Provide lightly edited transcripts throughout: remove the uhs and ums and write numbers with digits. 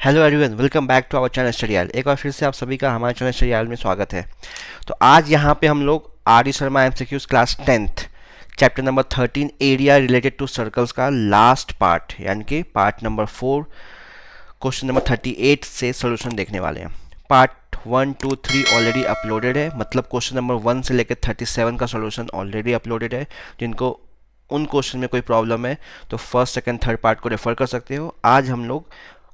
Hello everyone, welcome back to our channel study. एक बार फिर से आप सभी का हमारे चैनल स्टडी में स्वागत है। तो आज यहाँ पे हम लोग R D Sharma MCQs class 10th chapter number 13 area related to circles का लास्ट पार्ट यानी कि पार्ट नंबर 4 क्वेश्चन नंबर 38 से सोल्यूशन देखने वाले हैं। पार्ट 1, 2, 3 ऑलरेडी अपलोडेड है, मतलब क्वेश्चन नंबर 1 से लेकर 37 का सोल्यूशन ऑलरेडी अपलोडेड है। जिनको उन क्वेश्चन में कोई प्रॉब्लम है तो फर्स्ट, सेकंड, थर्ड पार्ट को रेफर कर सकते हो। आज हम लोग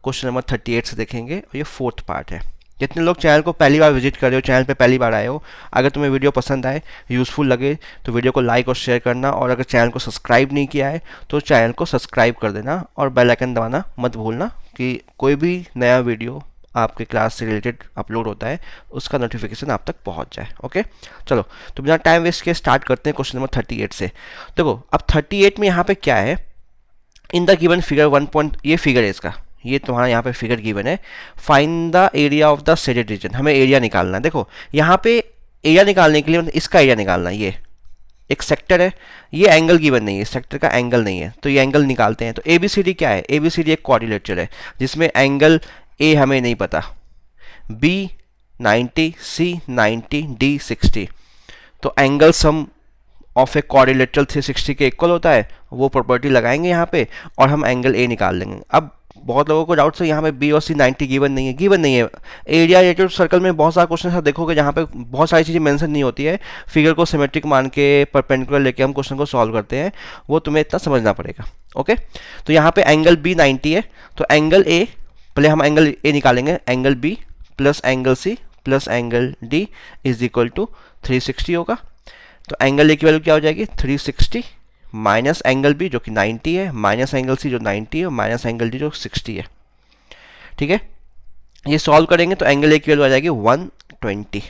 क्वेश्चन नंबर 38 से देखेंगे और ये फोर्थ पार्ट है। जितने लोग चैनल को पहली बार विजिट कर रहे हो, चैनल पे पहली बार आए हो, अगर तुम्हें वीडियो पसंद आए, यूज़फुल लगे तो वीडियो को लाइक और शेयर करना, और अगर चैनल को सब्सक्राइब नहीं किया है तो चैनल को सब्सक्राइब कर देना और बेल आइकन दबाना मत भूलना कि कोई भी नया वीडियो आपके क्लास से रिलेटेड अपलोड होता है उसका नोटिफिकेशन आप तक पहुंच जाए। ओके, चलो तो बिना टाइम वेस्ट के स्टार्ट करते हैं क्वेश्चन नंबर 38 से। देखो अब 38 में यहाँ पे क्या है, in the given figure 1 point, ये फिगर है इसका, ये तुम्हारा यहाँ पे फिगर गिवन है। Find the area of the shaded region, हमें एरिया निकालना है। देखो यहाँ पे एरिया निकालने के लिए इसका एरिया निकालना है। ये एक सेक्टर है, ये एंगल गिवन नहीं है, सेक्टर का एंगल नहीं है, तो ये एंगल निकालते हैं। तो ए बी सी डी क्या है, ए बी सी डी एक क्वाड्रिलेटरल है जिसमें एंगल ए हमें नहीं पता, बी 90, सी 90, डी 60। तो angle sum of a quadrilateral 360 के इक्वल होता है, वो प्रॉपर्टी लगाएंगे यहाँ पे और हम एंगल ए निकाल लेंगे। अब बहुत लोगों को डाउट है यहाँ पे बी और सी 90 गिवन नहीं है, गिवन नहीं है। एरिया रिलेटेड सर्कल में बहुत सारा क्वेश्चन ऐसा देखोगे जहाँ पे बहुत सारी चीज़ें मेंशन नहीं होती है, फिगर को सिमेट्रिक मान के परपेंडिकुलर लेके हम क्वेश्चन को सॉल्व करते हैं, वो तुम्हें इतना समझना पड़ेगा। ओके, तो यहाँ पे एंगल बी 90 है, तो एंगल ए, पहले हम एंगल ए निकालेंगे, angle B plus angle C plus angle D is equal to 360 होगा। तो एंगल ए की वैल्यू क्या हो जाएगी 360 माइनस एंगल बी जो कि 90 है, माइनस एंगल सी जो 90 है, माइनस एंगल डी जो 60 है। ठीक है, ये सॉल्व करेंगे तो एंगल ए की वैल्यू आ जाएगी 120,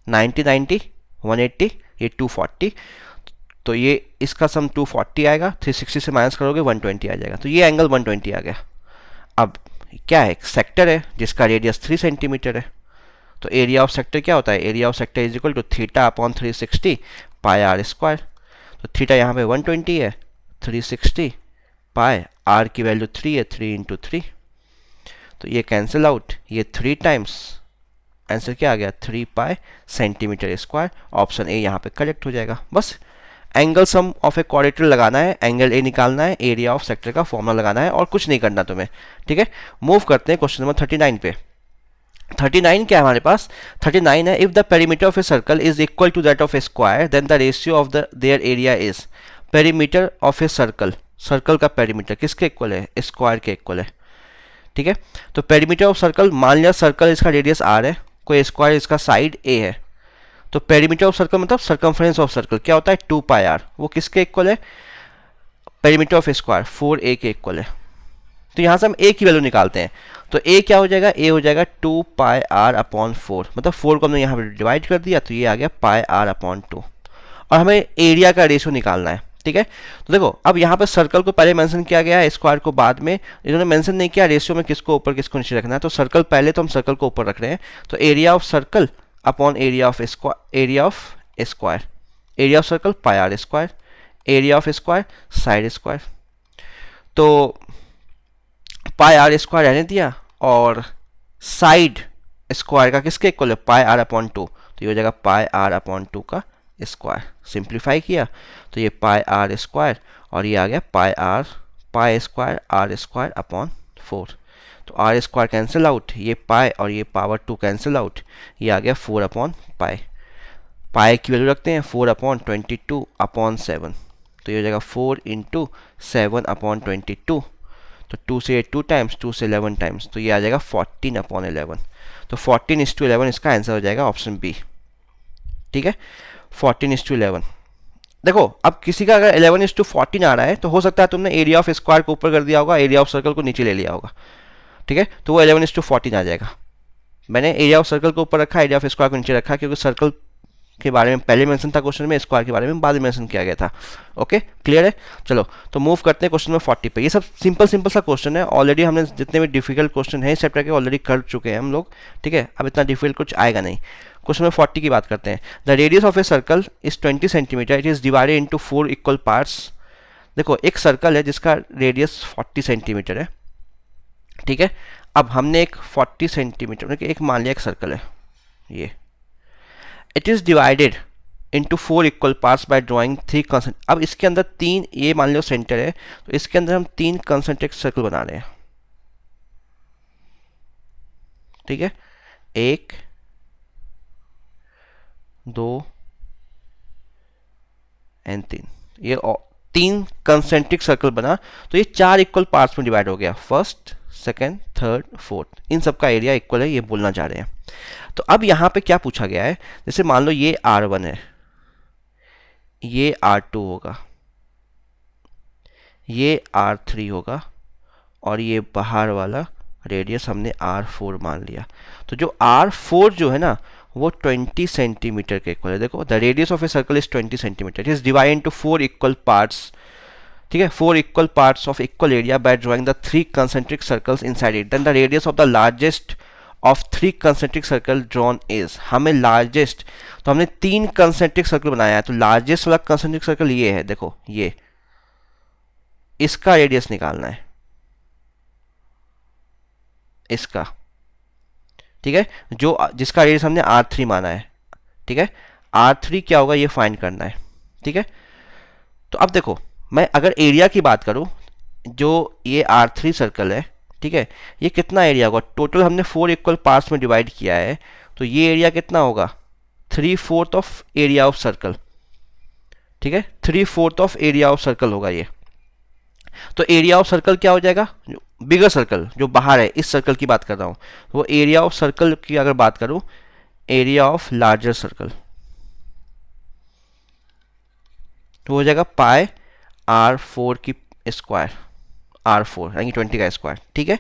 90 90 180, ये 240, तो ये इसका सम 240 आएगा, 360 से माइनस करोगे 120 आ जाएगा, तो ये एंगल 120 आ गया। अब क्या है, सेक्टर है जिसका रेडियस 3 सेंटीमीटर है, तो एरिया ऑफ सेक्टर क्या होता है, area of sector is equal to theta upon 360 pi are square. तो थीटा यहाँ पे 120 है, 360 पाई आर की वैल्यू 3 है, 3 इंटू 3, तो ये कैंसिल आउट, ये 3 टाइम्स, आंसर क्या आ गया 3 पाई सेंटीमीटर स्क्वायर। ऑप्शन ए यहाँ पे करेक्ट हो जाएगा। बस एंगल सम ऑफ ए क्वाड्रेटर लगाना है, एंगल ए निकालना है, एरिया ऑफ सेक्टर का फॉर्मूला लगाना है और कुछ नहीं करना तुम्हें। ठीक है, मूव करते हैं क्वेश्चन नंबर 39 पे। 39 क्या है हमारे पास, 39 है, if the perimeter of a circle is equal to that of a square then the ratio of the their area is. Perimeter of a circle, circle का पेरीमीटर किसके इक्वल है, स्क्वायर के इक्वल है। ठीक है, तो पेरीमीटर ऑफ सर्कल, मान लिया सर्कल इसका रेडियस आर है, कोई स्क्वायर इसका साइड ए है, तो पेरीमीटर ऑफ सर्कल मतलब सर्कमफ्रेंस ऑफ सर्कल क्या होता है 2 पाई आर, वो किसके इक्वल है, पेरीमीटर ऑफ स्क्वायर 4a के इक्वल है। तो यहाँ से हम a की वैल्यू निकालते हैं, तो a क्या हो जाएगा, a हो जाएगा 2 पाई आर अपॉन 4, मतलब 4 को हमने यहाँ पर डिवाइड कर दिया तो ये आ गया पाई आर अपॉन 2, और हमें एरिया का रेशियो निकालना है। ठीक है, तो देखो अब यहाँ पर सर्कल को पहले मेंशन किया गया है, स्क्वायर को बाद में, इन्होंने मेंशन नहीं किया रेशियो में किसको ऊपर किसको नीचे रखना है, तो सर्कल पहले, तो हम सर्कल को ऊपर रख रहे हैं, तो area of circle upon area of square, area of square, area of circle pi are square, area of square side square, तो पाई आर स्क्वायर रहने दिया और साइड स्क्वायर का किसके इक्वल है पाई आर अपॉन 2, तो ये हो जाएगा पाई आर अपॉन 2 का स्क्वायर। सिंप्लीफाई किया तो ये पाई आर स्क्वायर और ये आ गया pi square R square upon 4, तो आर स्क्वायर कैंसिल आउट, ये पाई और ये पावर 2 कैंसिल आउट, ये आ गया 4 अपॉन पाई। पाई की वैल्यू रखते हैं 4 अपॉन 22 अपॉन 7, तो ये हो जाएगा 4 इंटू 7 अपॉन 22, तो 2 से 2 टाइम्स, 2 से 11 टाइम्स, तो ये आ जाएगा 14 अपॉन 11, तो 14:11 इसका आंसर हो जाएगा ऑप्शन बी। ठीक है, 14:11। देखो अब किसी का अगर 11:14 आ रहा है तो हो सकता है तुमने एरिया ऑफ स्क्वायर को ऊपर कर दिया होगा, एरिया ऑफ सर्कल को नीचे ले लिया होगा। ठीक है, तो वो 11:14 आ जाएगा। मैंने एरिया ऑफ सर्कल को ऊपर रखा, एरिया ऑफ स्क्वायर को नीचे रखा, क्योंकि सर्कल के बारे में पहले मेंशन था क्वेश्चन में, स्क्वायर के बारे में बाद में मेंशन किया गया था। ओके, क्लियर है। चलो तो मूव करते हैं क्वेश्चन नंबर 40 पे। ये सब सिंपल सा क्वेश्चन है, ऑलरेडी हमने जितने भी डिफिकल्ट क्वेश्चन है इस चैप्टर के ऑलरेडी कर चुके हैं हम लोग। ठीक है, अब इतना डिफिकल्ट कुछ आएगा नहीं। क्वेश्चन नंबर 40 की बात करते हैं। The radius of a circle is 20 centimetre, it is divided into 4 equal parts. देखो एक सर्कल है जिसका रेडियस 40 सेंटीमीटर है, ठीक है। अब हमने एक 40 सेंटीमीटर मतलब एक मान लिया एक सर्कल है ये, it is divided into 4 equal parts by drawing 3 consent. अब इसके अंदर तीन, ये मान लो सेंटर है, तो इसके अंदर हम 3 कंसेंट्रिक सर्कल बना रहे हैं। ठीक है, 1 2 एंड 3, ये 3 कंसेंट्रिक सर्कल बना, तो ये 4 इक्वल पार्ट्स में डिवाइड हो गया, फर्स्ट सेकेंड थर्ड फोर्थ, इन सब का एरिया इक्वल है, ये बोलना चाह रहे हैं। तो अब यहाँ पे क्या पूछा गया है, जैसे मान लो ये R1 है, ये R2 होगा, ये R3 होगा, और ये बाहर वाला रेडियस हमने R4 मान लिया। तो जो R4 जो है ना वो 20 सेंटीमीटर के इक्वल है। देखो the radius of a circle is 20 centimetre, it is divide into 4 equal parts. ठीक है, 4 equal parts of equal area by drawing the 3 concentric circles inside it, then the radius of the largest of 3 concentric circle drawn is. हमें largest, तो हमने 3 concentric circle बनाया है, तो largest वाला concentric circle ये है, देखो ये, इसका रेडियस निकालना है, इसका। ठीक है, जो जिसका रेडियस हमने R3 माना है। ठीक है, R3 क्या होगा ये फाइंड करना है। ठीक है, तो अब देखो मैं अगर एरिया की बात करूं, जो ये R3 सर्कल है, ठीक है, ये कितना एरिया होगा, टोटल हमने 4 इक्वल पार्ट्स में डिवाइड किया है, तो ये एरिया कितना होगा, 3/4 ऑफ एरिया ऑफ सर्कल। ठीक है, 3/4 ऑफ एरिया ऑफ सर्कल होगा ये। तो एरिया ऑफ सर्कल क्या हो जाएगा, बिगर सर्कल जो बाहर है, इस सर्कल की बात कर रहा हूं, वो एरिया ऑफ सर्कल की अगर बात करूं, एरिया ऑफ लार्जर सर्कल, तो हो जाएगा पाई R4 की स्क्वायर, R4 यानी 20 का स्क्वायर। ठीक है,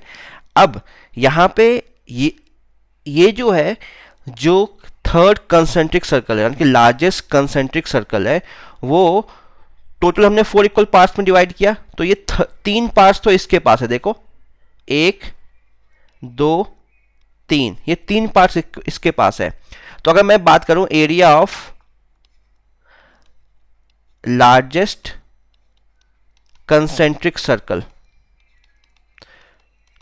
अब यहाँ पे ये जो है, जो थर्ड कंसेंट्रिक सर्कल है यानी कि लार्जेस्ट कंसेंट्रिक सर्कल है, वो टोटल हमने 4 इक्वल पार्ट्स में डिवाइड किया, तो ये 3 पार्ट्स तो इसके पास है, देखो 1 2 3, ये 3 पार्ट्स इसके पास है। तो अगर मैं बात करूं area of largest concentric circle,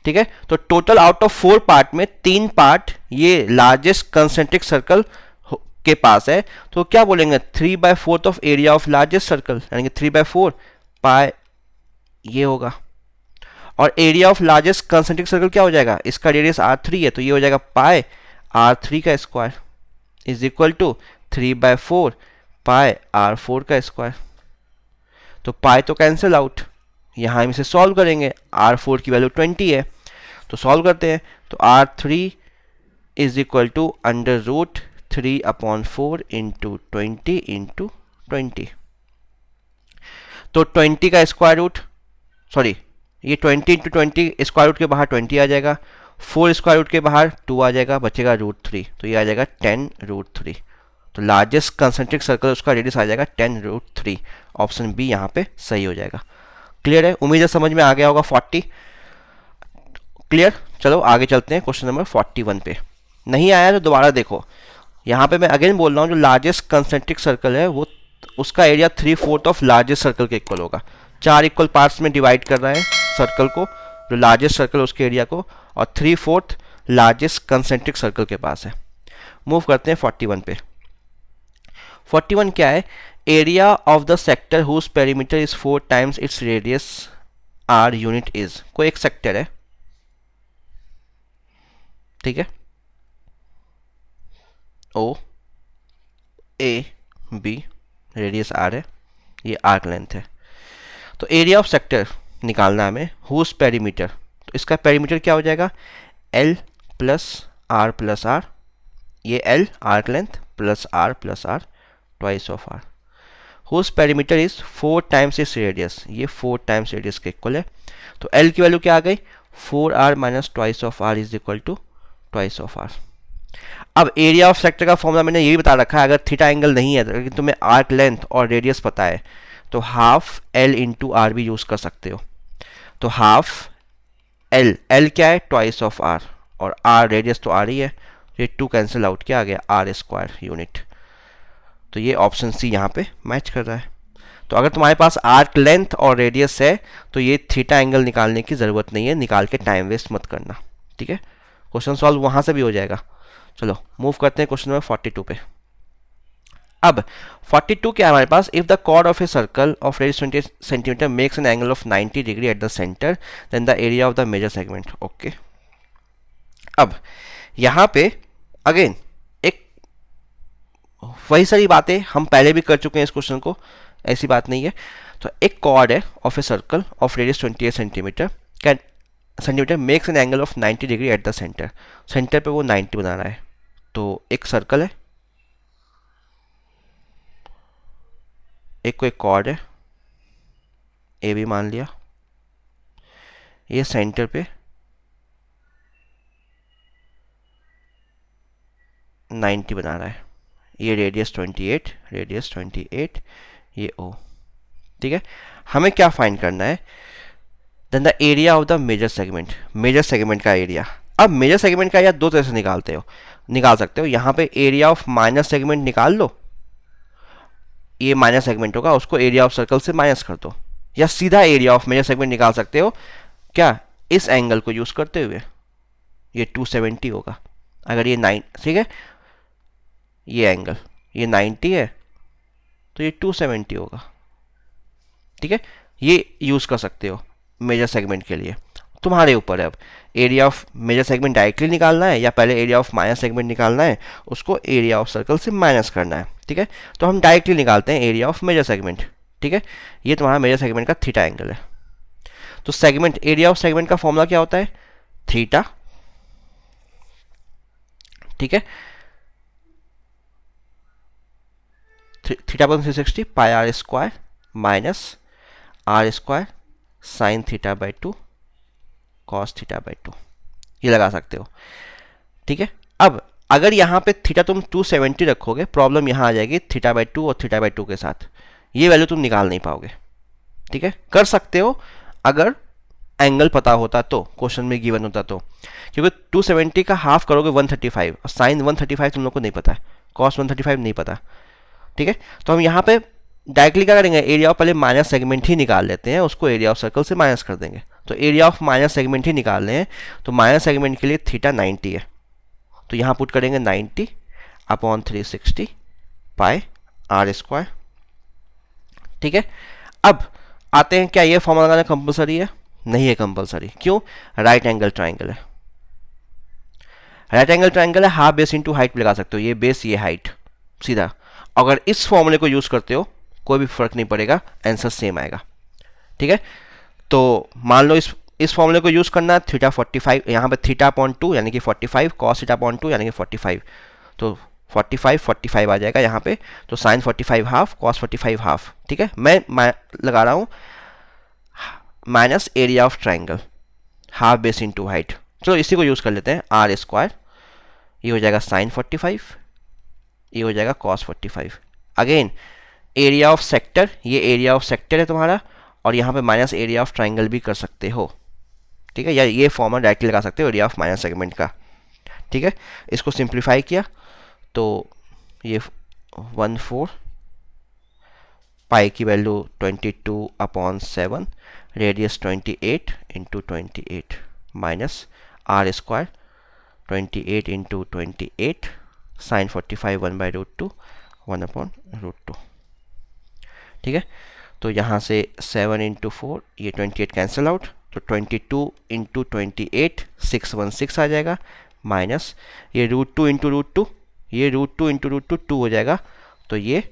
ठीक है, तो टोटल आउट ऑफ 4 पार्ट में 3 पार्ट ये लार्जेस्ट कंसेंट्रिक सर्कल के पास है, तो क्या बोलेंगे 3/4 of area of largest circle, यानी कि 3/4 पाई ये होगा। और area of largest concentric circle क्या हो जाएगा, इसका रेडियस R3 है, तो ये हो जाएगा पाई R3 का square is equal to 3/4 pi R4 का स्क्वायर। तो पाई तो कैंसिल आउट, यहाँ हम इसे सॉल्व करेंगे, R4 की वैल्यू 20 है, तो सॉल्व करते हैं, तो R3 is equal to √3/4 into 20 into 20। तो 20 का स्क्वायर रूट, सॉरी ये 20 इंटू 20 स्क्वायर रूट के बाहर 20 आ जाएगा, 4 स्क्वायर रूट के बाहर 2 आ जाएगा, बचेगा √3, तो ये आ जाएगा 10√3। तो लार्जेस्ट कंसेंट्रिक सर्कल उसका रेडियस आ जाएगा 10√3। ऑप्शन बी यहाँ पे सही हो जाएगा। क्लियर है, उम्मीद है समझ में आ गया होगा 40। क्लियर, चलो आगे चलते हैं क्वेश्चन नंबर 41 पे। नहीं आया तो दोबारा देखो, यहाँ पे मैं अगेन बोल रहा हूँ, जो लार्जेस्ट कंसेंट्रिक सर्कल है वो उसका एरिया 3/4 ऑफ लार्जेस्ट सर्कल के इक्वल होगा। 4 इक्वल पार्ट्स में डिवाइड कर रहा है सर्कल को, जो लार्जेस्ट सर्कल उसके एरिया को, और 3/4 लार्जेस्ट कंसेंट्रिक सर्कल के पास है। मूव करते हैं 41 पे। 41 क्या है, area of the sector whose perimeter is 4 times its radius R unit is. कोई एक सेक्टर है, ठीक है, O A B, radius R है, ये आर्क लेंथ है। तो एरिया ऑफ सेक्टर निकालना है हमें, हुज पेरीमीटर, तो इसका पेरीमीटर क्या हो जाएगा, L प्लस R, ये L arc length plus R twice of R, whose perimeter is 4 times इस रेडियस, ये 4 टाइम्स रेडियस के इक्वल है। तो L की वैल्यू क्या आ गई, 4R minus twice of R is equal to twice of R। अब एरिया ऑफ सेक्टर का फॉर्मूला मैंने ये भी बता रखा है, अगर थीटा एंगल नहीं है लेकिन तुम्हें आर्क लेंथ और रेडियस पता है, तो हाफ L इंटू R भी यूज़ कर सकते हो। तो हाफ L क्या है, ट्वाइस ऑफ R, और R रेडियस तो R ही है, ये 2 कैंसिल आउट, क्या आ गया R² यूनिट। तो ये ऑप्शन सी यहाँ पे मैच कर रहा है। तो अगर तुम्हारे पास आर्क लेंथ और रेडियस है तो ये थीटा एंगल निकालने की ज़रूरत नहीं है, निकाल के टाइम वेस्ट मत करना, ठीक है। क्वेश्चन सॉल्व वहाँ से भी हो जाएगा। चलो मूव करते हैं क्वेश्चन नंबर 42 पे। अब 42 क्या है हमारे पास, if the chord of a circle of radius 20 centimetre makes an angle of 90 degree at the centre then the area of the major segment. Okay, अब यहाँ पे अगेन एक वही सारी बातें हम पहले भी कर चुके हैं इस क्वेश्चन को, ऐसी बात नहीं है। तो एक कॉर्ड है of a circle of radius 28 centimetre can centimetre makes an angle of 90 degree at the centre, centre पे वो 90 बना रहा है। तो एक सर्कल है, एक कोई कॉर्ड है ए भी मान लिया, ये सेंटर पे 90 बना रहा है, ये रेडियस 28, ये ओ, ठीक है। हमें क्या फाइंड करना है, then the area of the major segment, major segment का एरिया। अब मेजर सेगमेंट का एरिया दो तरह से निकाल सकते हो। यहाँ पे एरिया ऑफ माइनस सेगमेंट निकाल लो, ये माइनस सेगमेंट होगा, उसको एरिया ऑफ सर्कल से माइनस कर दो, या सीधा एरिया ऑफ मेजर सेगमेंट निकाल सकते हो क्या, इस एंगल को यूज करते हुए, ये 270 होगा। अगर ये 9, ठीक है, ये एंगल ये 90 है तो ये 270 होगा, ठीक है। ये यूज कर सकते हो मेजर सेगमेंट के लिए, तुम्हारे ऊपर है। अब area of major segment directly निकालना है या पहले एरिया ऑफ माइनस सेगमेंट निकालना है, उसको एरिया ऑफ सर्कल से माइनस करना है, ठीक है। तो हम डायरेक्टली निकालते हैं एरिया ऑफ मेजर सेगमेंट, ठीक है। ये तुम्हारा मेजर सेगमेंट का थीटा एंगल है। तो सेगमेंट, एरिया ऑफ सेगमेंट का फॉर्मूला क्या होता है, थीटा, ठीक है। थीटा पर 360 pi are square minus R square sine theta by 2 cos theta by 2, ये लगा सकते हो, ठीक है। अब अगर यहाँ पे थीटा तुम 270 रखोगे, प्रॉब्लम यहाँ आ जाएगी थीटा बाई 2 और थीटा बाई 2 के साथ, ये वैल्यू तुम निकाल नहीं पाओगे, ठीक है। कर सकते हो अगर एंगल पता होता तो, क्वेश्चन में गिवन होता तो, क्योंकि 270 का हाफ करोगे 135 और साइन 135 तुम लोग को नहीं पता है, कॉस 135 नहीं पता, ठीक है। तो हम यहाँ पे डायरेक्टली क्या करेंगे, एरिया ऑफ पहले माइनस सेगमेंट ही निकाल लेते हैं, उसको एरिया ऑफ सर्कल से माइनस कर देंगे। तो एरिया ऑफ माइनस सेगमेंट ही निकाल रहे हैं, तो माइनस सेगमेंट के लिए थीटा 90 है, तो यहाँ पुट करेंगे 90 अपॉन 360 पाई आर स्क्वायर, ठीक है। अब आते हैं, क्या ये फॉर्मूला लगाना कंपलसरी है, नहीं है कंपलसरी, क्यों, राइट एंगल ट्राइंगल है, राइट एंगल ट्राइंगल है, हाफ बेस इंटू हाइट लगा सकते हो, ये बेस ये हाइट सीधा। अगर इस फॉर्मूले को यूज करते हो कोई भी फर्क नहीं पड़ेगा, आंसर सेम आएगा, ठीक है। तो मान लो इस फॉर्मूले को यूज करना, थीटा 45, यहाँ पे थीटा अपॉन 2 यानी कि 45, कॉस थीटा अपॉन 2 यानी कि 45, तो 45 आ जाएगा यहाँ पे। तो साइन 45 हाफ, कॉस 45 हाफ, ठीक है। मैं लगा रहा हूँ minus area of triangle, half base into height. चलो इसी को यूज कर लेते हैं, आर स्क्वायर, ये हो जाएगा साइन 45, ये हो जाएगा cos 45। Again area of sector, ये एरिया ऑफ सेक्टर है तुम्हारा, और यहाँ पे माइनस एरिया ऑफ ट्राइंगल भी कर सकते हो, ठीक है, या ये फॉर्मूला डायरेक्टली लगा सकते हो एरिया ऑफ माइनस सेगमेंट का, ठीक है। इसको सिंप्लीफाई किया तो ये 14 पाई की value 22 upon 7, radius 28 into 28 minus R square 28 into 28 sine 45 1/√2 1 upon √2, ठीक है। तो यहाँ से 7 इंटू 4, ये 28 कैंसिल आउट, तो 22 इंटू 28 616 आ जाएगा, माइनस ये √2 इंटू √2, ये √2 इंटू √2 2 हो जाएगा, तो ये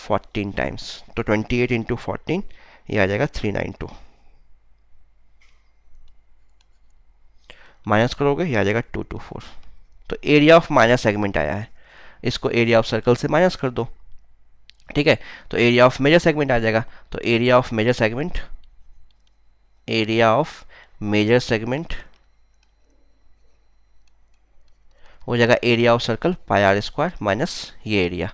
14 टाइम्स, तो 28 इंटू 14 ये आ जाएगा 392, माइनस करोगे ये आ जाएगा 224। तो एरिया ऑफ माइनस सेगमेंट आया है, इसको एरिया ऑफ सर्कल से माइनस कर दो, ठीक है। तो एरिया ऑफ मेजर सेगमेंट आ जाएगा, तो area of major segment, area of major segment हो जाएगा area of circle pi are square minus ये area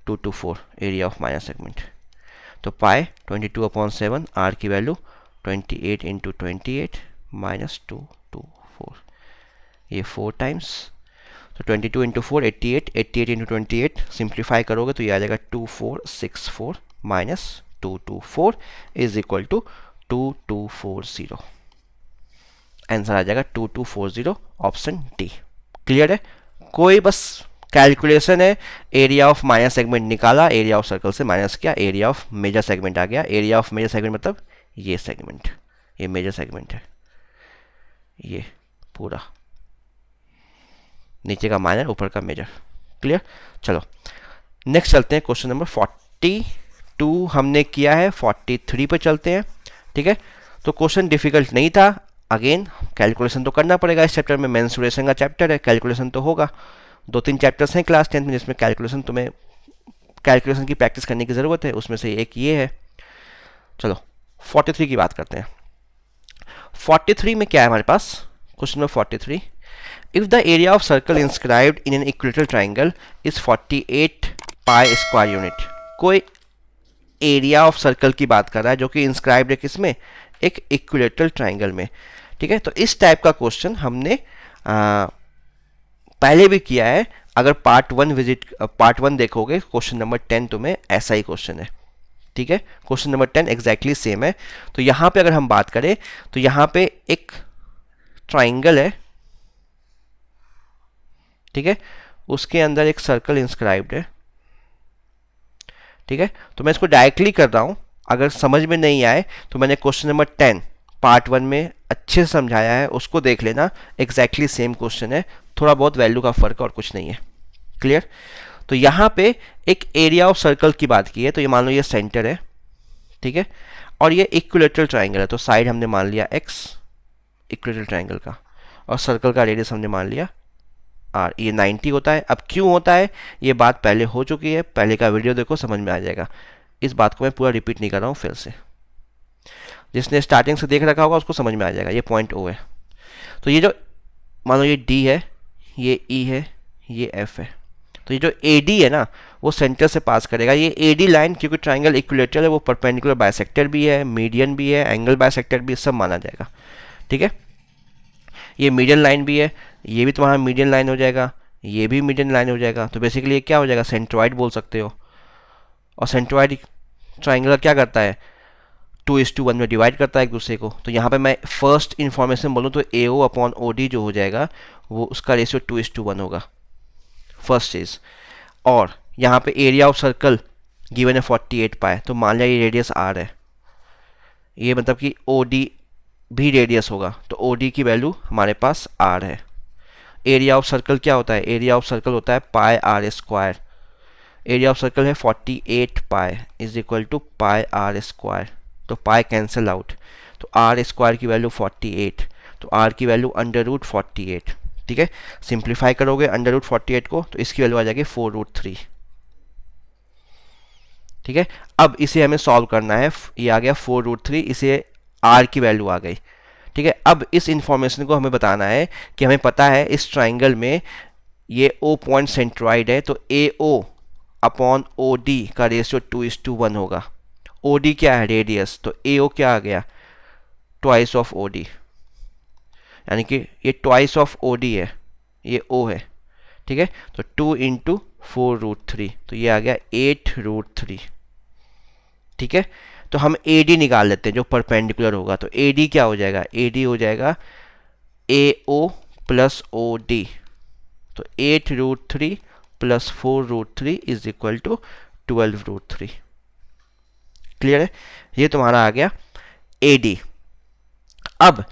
224, area of minus segment. तो पाई 22 अपॉन 7, आर की वैल्यू 28 इंटू 28 माइनस 224, ये 4 टाइम्स, तो 22 इंटू 4 88, 88 इंटू 28 सिंप्लीफाई करोगे तो ये आ जाएगा 2464 minus 224 is equal to 2240। Answer आ जाएगा 2240, ऑप्शन डी। क्लियर है? कोई बस कैलकुलेशन है, एरिया ऑफ माइनर सेगमेंट निकाला, एरिया ऑफ सर्कल से माइनस किया, एरिया ऑफ मेजर सेगमेंट आ गया। एरिया ऑफ मेजर सेगमेंट मतलब ये सेगमेंट, ये मेजर सेगमेंट है, ये पूरा नीचे का माइनर ऊपर का मेजर। क्लियर? चलो नेक्स्ट चलते हैं, क्वेश्चन नंबर 42 हमने किया है, 43 पे चलते हैं। ठीक है, तो क्वेश्चन डिफिकल्ट नहीं था। अगेन कैलकुलेशन तो करना पड़ेगा, इस चैप्टर में मेंसुरेशन का चैप्टर है, कैलकुलेशन तो होगा। 2-3 चैप्टर्स हैं क्लास 10th में जिसमें कैलकुलेशन, तुम्हें कैलकुलेशन की प्रैक्टिस करने की ज़रूरत है, उसमें से एक ये है। चलो 43 की बात करते हैं। 43 में क्या है हमारे पास? Question number 43, if the area of circle inscribed in an equilateral triangle is 48 pi square unit. कोई एरिया ऑफ सर्कल की बात कर रहा है जो कि इंस्क्राइब्ड है किसमें? एक इक्विलेटरल ट्राइंगल में। ठीक है, तो इस टाइप का क्वेश्चन हमने पहले भी किया है। अगर पार्ट 1 देखोगे, क्वेश्चन नंबर 10 तुम्हें ऐसा ही क्वेश्चन है। ठीक है, क्वेश्चन नंबर 10 एग्जैक्टली सेम है। तो यहाँ पे अगर हम बात करें तो यहाँ पे एक ट्राइंगल है, ठीक है, उसके अंदर एक सर्कल इंस्क्राइब्ड है। ठीक है, तो मैं इसको डायरेक्टली कर रहा हूं, अगर समझ में नहीं आए तो मैंने क्वेश्चन नंबर 10 पार्ट 1 में अच्छे से समझाया है, उसको देख लेना। एग्जैक्टली सेम क्वेश्चन है, थोड़ा बहुत वैल्यू का फर्क और कुछ नहीं है। क्लियर? तो यहाँ पे एक एरिया ऑफ सर्कल की बात की है, तो ये मान लो ये सेंटर है, ठीक है, और ये इक्विलेटरल ट्राइंगल है, तो साइड हमने मान लिया x इक्विलेटरल ट्राइंगल का, और सर्कल का रेडियस हमने मान लिया r। ये 90 होता है। अब क्यों होता है ये बात पहले हो चुकी है, पहले का वीडियो देखो, समझ में आ जाएगा। इस बात को मैं पूरा रिपीट नहीं कर रहा हूँ फिर से, जिसने स्टार्टिंग से देख रखा होगा उसको समझ में आ जाएगा। ये पॉइंट O है, तो ये जो मान लो ये D है, ये E है, ये F है, तो ये जो AD है ना वो सेंटर से पास करेगा। ये AD लाइन, क्योंकि ट्राइंगल इक्विलेटरल है, वो परपेंडिकुलर बाइसेक्टर भी है, मीडियन भी है, एंगल बाइसेक्टर भी है, सब माना जाएगा। ठीक है, ये मीडियन लाइन भी है, ये भी तुम्हारा मीडियन लाइन हो जाएगा, ये भी मीडियन लाइन हो जाएगा। तो बेसिकली ये क्या हो जाएगा? सेंट्रॉइड बोल सकते हो। और सेंट्रॉइड ट्राइंगल क्या करता है? 2:1 में डिवाइड करता है एक दूसरे को। तो यहाँ पे मैं फर्स्ट इन्फॉर्मेशन बोलूँ तो AO अपॉन OD जो हो जाएगा वो उसका रेशियो 2:1 होगा, फर्स्ट चीज़। और यहाँ पे एरिया ऑफ सर्कल गिवन है 48 पाए, तो मान लिया ये रेडियस R है, ये मतलब कि OD भी रेडियस होगा, तो OD की वैल्यू हमारे पास R है। एरिया ऑफ सर्कल क्या होता है? एरिया ऑफ सर्कल होता है pi R square. Area of circle है 48 पाई is equal to pi R square, तो पाई कैंसिल आउट, तो R स्क्वायर की वैल्यू 48, तो R की वैल्यू √48। ठीक है, सिंप्लीफाई करोगे √48 को तो इसकी वैल्यू आ जाएगी 4√3। ठीक है, अब इसे हमें सॉल्व करना है। ये आ गया 4√3, इसे R की वैल्यू आ गई। ठीक है, अब इस इंफॉर्मेशन को हमें बताना है कि हमें पता है इस ट्राइंगल में ये O पॉइंट सेंट्रॉइड है, तो AO अपॉन OD का रेशियो 2:1 होगा। OD क्या है? रेडियस, तो AO क्या आ गया? ट्वाइस ऑफ OD, यानी कि ये ट्वाइस ऑफ OD है, ये O है। ठीक है, तो 2 × 4√3, तो ये आ गया 8√3। ठीक है, तो हम AD निकाल लेते हैं जो परपेंडिकुलर होगा। तो AD क्या हो जाएगा? AD हो जाएगा AO प्लस OD, तो 8√3 plus 4√3 is equal to 12√3। Clear है? ये तुम्हारा आ गया AD। अब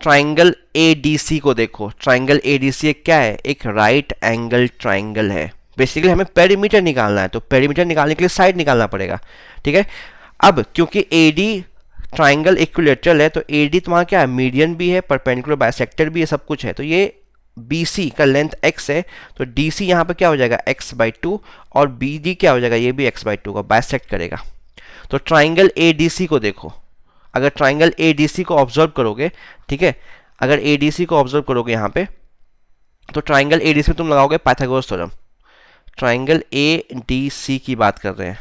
ट्राइंगल ADC को देखो। ट्राइंगल ADC एक क्या है? एक राइट एंगल ट्राइंगल है। बेसिकली हमें पेरीमीटर निकालना है, तो पेरीमीटर निकालने के लिए साइड निकालना पड़ेगा। ठीक है, अब क्योंकि AD ट्राइंगल इक्विलेटरल है, तो AD तुम्हारा क्या है? मीडियन भी है, परपेंडिकुलर बाइसेक्टर भी है, सब कुछ है। तो ये BC का लेंथ x है, तो DC यहाँ पे क्या हो जाएगा? x/2, और BD क्या हो जाएगा? ये भी x/2 का बाइसेक्ट करेगा। तो ट्राइंगल ADC को देखो, अगर ट्राइंगल ADC को ऑब्जर्व करोगे, ठीक है, अगर ADC को ऑब्जर्व करोगे यहाँ पे, तो ट्राइंगल ADC में तुम लगाओगे पाइथागोरस थ्योरम। ट्राइंगल ADC की बात कर रहे हैं,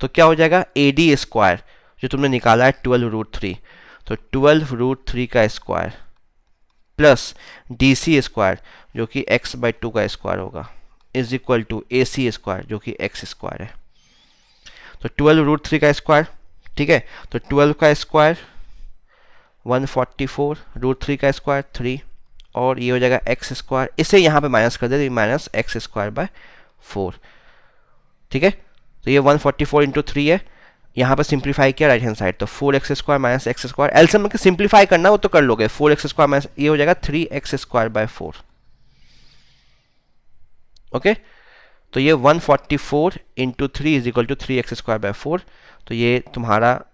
तो क्या हो जाएगा? AD स्क्वायर जो तुमने निकाला है 12√3, तो 12√3 का स्क्वायर प्लस DC स्क्वायर जो कि x/2 का स्क्वायर होगा, is equal to AC square जो कि x स्क्वायर है। तो 12√3 का स्क्वायर, ठीक है, तो 12 का स्क्वायर 144, √3 का स्क्वायर 3, और ये हो जाएगा एक्स स्क्वायर, इसे यहाँ पे माइनस कर दे तो माइनस एक्स स्क्वायर बाय 4, ठीक है। तो ये 144 इंटू 3 है, यहाँ पे सिंप्लीफाई किया राइट हैंड साइड, तो 4x square minus x square, LCM में सिंप्लीफाई करना वो तो कर लोगे, 4x स्क्वायर माइनस ये हो जाएगा 3x स्क्वायर बाय 4, ओके। तो ये 144 into 3 is equal to 3x square by 4, तो ये तुम्हारा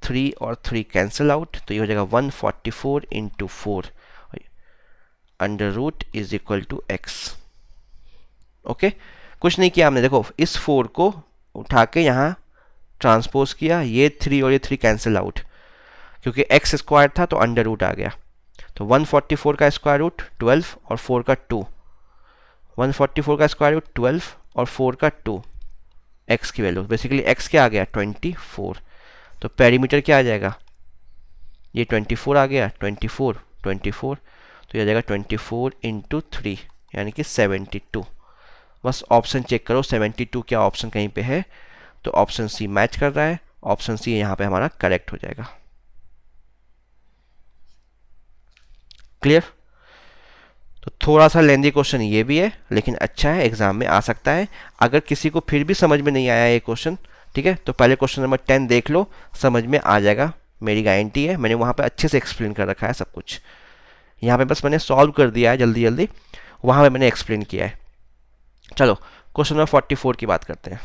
3 और 3 कैंसिल आउट, तो ये हो जाएगा 144 into 4 under root is equal to x, okay. कुछ नहीं किया हमने, देखो इस 4 को उठा के यहाँ ट्रांसपोज किया, ये 3 और ये 3 कैंसिल आउट, क्योंकि एक्स स्क्वायर था तो अंडर रूट आ गया, तो 144 का स्क्वायर रूट 12 और 4 का 2, 144 का स्क्वायर रूट 12 और 4 का 2, एक्स की वैल्यू बेसिकली एक्स क्या आ गया 24, तो पेरीमीटर क्या आ जाएगा, ये 24 आ गया, 24 तो ये आ जाएगा 24 इंटू 3 यानी कि 72। बस ऑप्शन चेक करो 72 क्या ऑप्शन कहीं पे है, तो ऑप्शन सी मैच कर रहा है, ऑप्शन सी यहाँ पे हमारा करेक्ट हो जाएगा। क्लियर? तो थोड़ा सा लेंदी क्वेश्चन ये भी है, लेकिन अच्छा है, एग्जाम में आ सकता है। अगर किसी को फिर भी समझ में नहीं आया ये क्वेश्चन, ठीक है, तो पहले क्वेश्चन नंबर 10 देख लो, समझ में आ जाएगा, मेरी गारंटी है। मैंने वहाँ पे अच्छे से एक्सप्लेन कर रखा है सब कुछ, यहाँ पे बस मैंने सॉल्व कर दिया है जल्दी जल्दी, वहाँ पे मैंने एक्सप्लेन किया है। चलो क्वेश्चन नंबर 44 की बात करते हैं,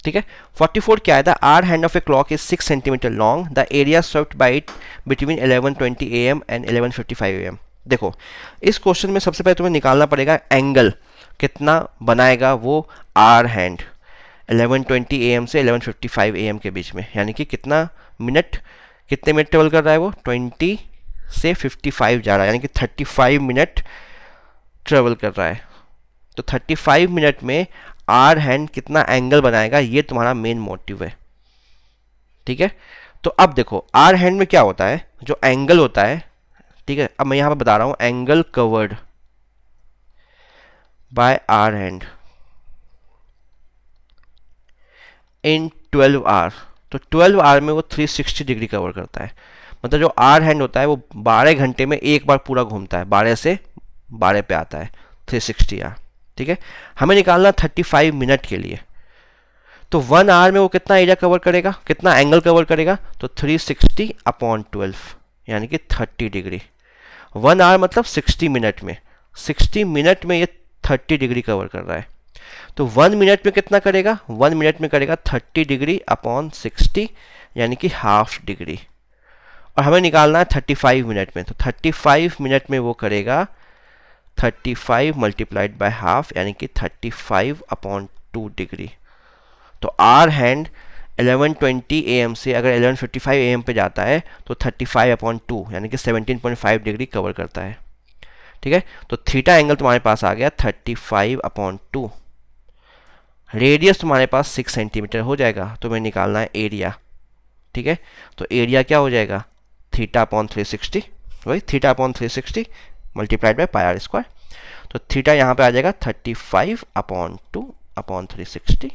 ठीक है। 44 क्या है, the hour hand of a clock is 6 centimetre long, the area swept by it between 11:20 AM and 11:55 AM। देखो इस क्वेश्चन में सबसे पहले तुम्हें निकालना पड़ेगा एंगल कितना बनाएगा वो आर हैंड 11:20 AM से 11:55 AM के बीच में, यानी कि कितना मिनट, कितने मिनट ट्रेवल कर रहा है वो, 20 से 55 जा रहा है, यानी कि 35 मिनट ट्रेवल कर रहा है। तो 35 मिनट में आर हैंड कितना एंगल बनाएगा, ये तुम्हारा मेन मोटिव है, ठीक है। तो अब देखो आर हैंड में क्या होता है, जो एंगल होता है, ठीक है, अब मैं यहां पर बता रहा हूं angle covered by hour hand in 12 hour, तो 12 आवर में वो 360 डिग्री कवर करता है। मतलब जो आर हैंड होता है वो 12 घंटे में एक बार पूरा घूमता है, 12 से 12 पे आता है 360 आवर, ठीक है। हमें निकालना 35 मिनट के लिए, तो 1 आवर में वो कितना एरिया कवर करेगा, कितना एंगल कवर करेगा, तो 360/12 यानी कि 30 डिग्री। 1 आवर मतलब 60 मिनट में, 60 मिनट में ये 30 डिग्री कवर कर रहा है। तो 1 मिनट में कितना करेगा, 1 मिनट में करेगा 30 डिग्री अपॉन 60 यानी कि हाफ डिग्री, और हमें निकालना है 35 मिनट में, तो 35 मिनट में वो करेगा 35 मल्टीप्लाइड बाय हाफ यानी कि 35/2 डिग्री। तो आर हैंड 11:20 AM से अगर 11:55 AM पे जाता है तो 35/2 यानी कि 17.5 डिग्री कवर करता है, ठीक है। तो थीटा एंगल तुम्हारे पास आ गया 35/2, रेडियस तुम्हारे पास 6 सेंटीमीटर हो जाएगा, तो मैं निकालना है एरिया, ठीक है। तो एरिया क्या हो जाएगा, θ/360, वही θ/360 multiplied by pi are square, तो थीटा यहाँ पे आ जाएगा 35/2/360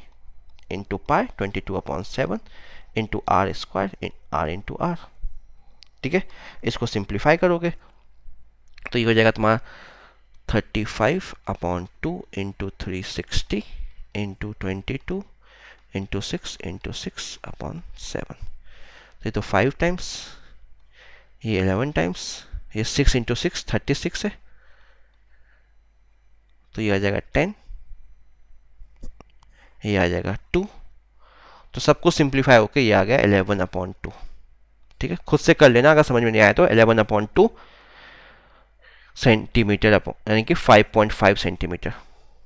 into pi 22/7 into R square R into R, ठीक है। इसको सिंप्लीफाई करोगे तो ये हो जाएगा तुम्हारा 35/2 इंटू 360 इंटू 22 इंटू 6 इंटू 6/7, तो ये तो 5 टाइम्स, ये 11 टाइम्स, ये 6 इंटू 6 36 है, तो ये आ जाएगा 10, ये आ जाएगा 2, तो सब कुछ सिंप्लीफाई होके ये आ गया 11/2, ठीक है। खुद से कर लेना अगर समझ में नहीं आया तो 11/2 सेंटीमीटर यानी कि 5.5 सेंटीमीटर,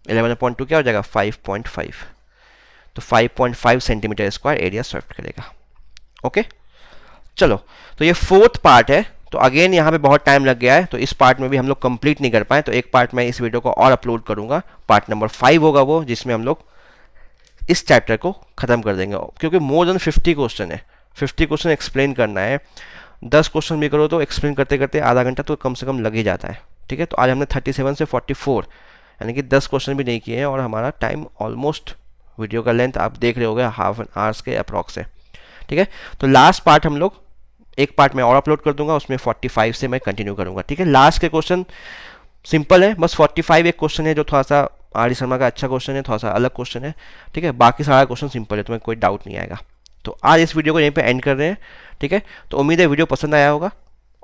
11/2 क्या हो जाएगा 5.5, तो 5.5 सेंटीमीटर स्क्वायर एरिया स्वेप्ट करेगा, ओके। चलो तो ये 4th पार्ट है, तो अगेन यहाँ पे बहुत टाइम लग गया है, तो इस पार्ट में भी हम लोग कंप्लीट नहीं कर पाए, तो एक पार्ट मैं इस वीडियो को और अपलोड करूँगा, पार्ट नंबर 5 होगा वो, जिसमें हम लोग इस चैप्टर को ख़त्म कर देंगे, क्योंकि मोर देन 50 क्वेश्चन है, 50 क्वेश्चन एक्सप्लेन करना है, 10 क्वेश्चन भी करो तो एक्सप्लेन करते करते आधा घंटा तो कम से कम लग ही जाता है, ठीक है। तो आज हमने 37 से 44 यानी कि 10 क्वेश्चन भी नहीं किए हैं और हमारा टाइम ऑलमोस्ट, वीडियो का लेंथ आप देख रहे होगे हाफ एन आवर्स के अप्रॉक्स है। ठीक है, तो लास्ट पार्ट हम लोग, एक पार्ट मैं और अपलोड कर दूंगा, उसमें 45 से मैं कंटिन्यू करूंगा। ठीक है, लास्ट के क्वेश्चन सिंपल है, बस 45 एक क्वेश्चन है जो थोड़ा सा आर डी शर्मा का अच्छा क्वेश्चन है, थोड़ा सा अलग क्वेश्चन है। ठीक है, बाकी सारा क्वेश्चन सिंपल है, तुम्हें कोई डाउट नहीं आएगा। तो आज इस वीडियो को यहीं पे एंड कर रहे हैं। ठीक है, तो उम्मीद है वीडियो पसंद आया होगा,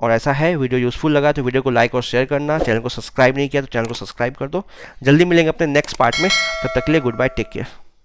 और ऐसा है वीडियो यूजफुल लगा तो वीडियो को लाइक और शेयर करना, चैनल को सब्सक्राइब नहीं किया तो चैनल को सब्सक्राइब कर दो। जल्दी मिलेंगे अपने नेक्स्ट पार्ट में, तब तक के लिए गुड बाय, टेक केयर।